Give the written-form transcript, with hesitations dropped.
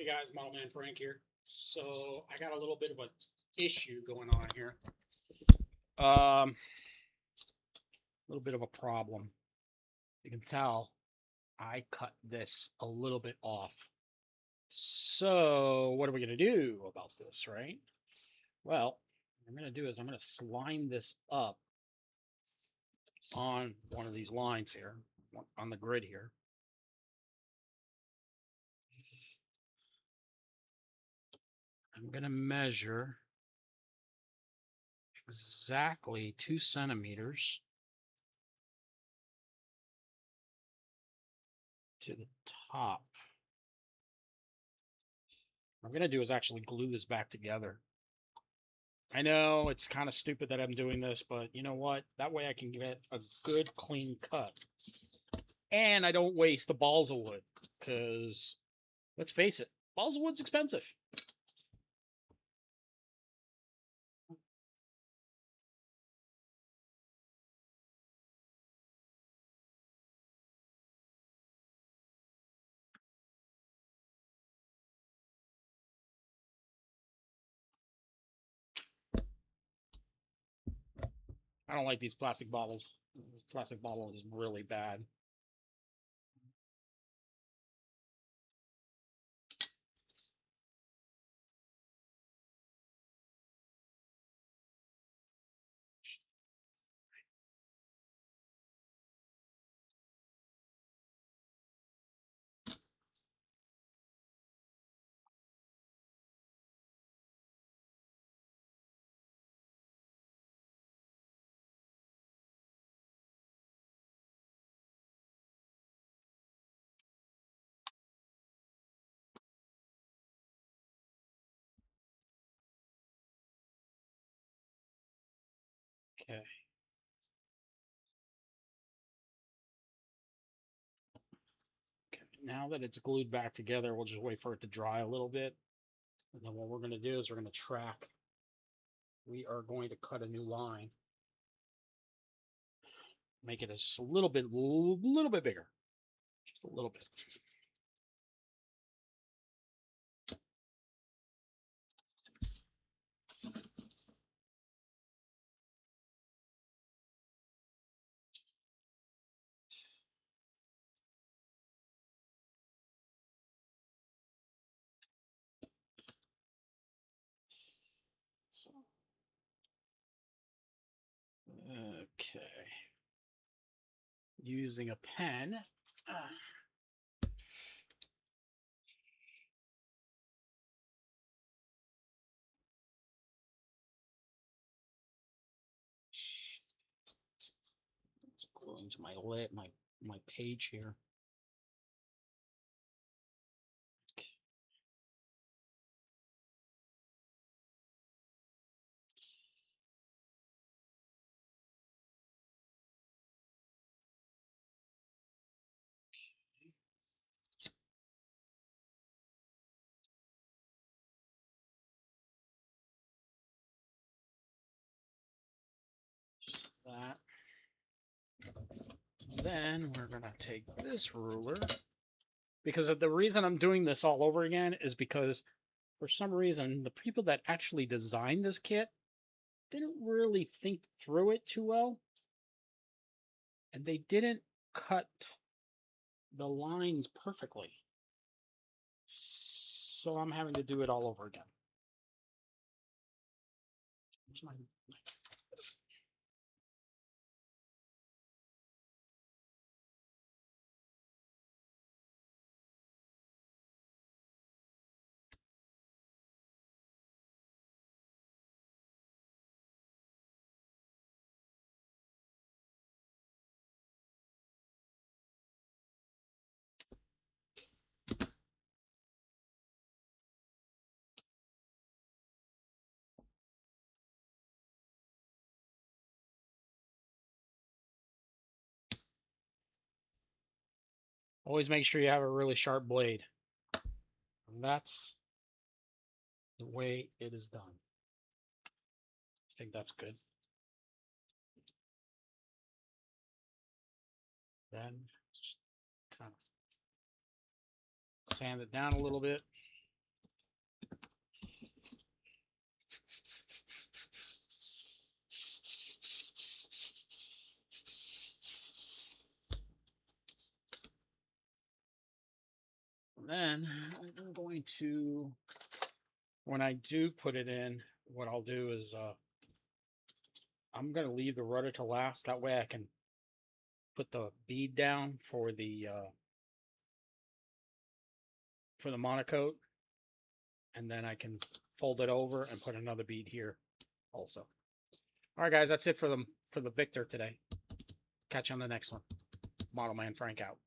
Hey guys, Model Man Frank here. So I got a little bit of an issue going on here. A little bit of a problem. You can tell I cut this a little bit off. So what are we gonna do about this, right? Well, what I'm gonna do is I'm gonna line this up on one of these lines here, on the grid here. I'm gonna measure exactly 2 centimeters to the top. What I'm going to do is actually glue this back together. I know it's kind of stupid that I'm doing this, but you know what? That way I can get a good clean cut. And I don't waste the balls of wood, because let's face it, balls of wood's expensive. I don't like these plastic bottles. This plastic bottle is really bad. Okay. Okay. Now that it's glued back together, we'll just wait for it to dry a little bit. And then what we're going to do is we're going to track. We are going to cut a new line. Make it a little bit bigger. Just a little bit. Okay. Using a pen. Let's go into my page here. Okay. That. Then we're gonna take this ruler, because the reason I'm doing this all over again is because for some reason the people that actually designed this kit didn't really think through it too well, and they didn't cut the lines perfectly. So I'm having to do it all over again. Always make sure you have a really sharp blade. And that's the way it is done. I think that's good. Then just kind of sand it down a little bit. Then I'm going to, when I do put it in, what I'll do is I'm going to leave the rudder to last. That way I can put the bead down for the monocoat, and then I can fold it over and put another bead here also. All right, guys, that's it for the Victor today. Catch you on the next one. Model Man Frank out.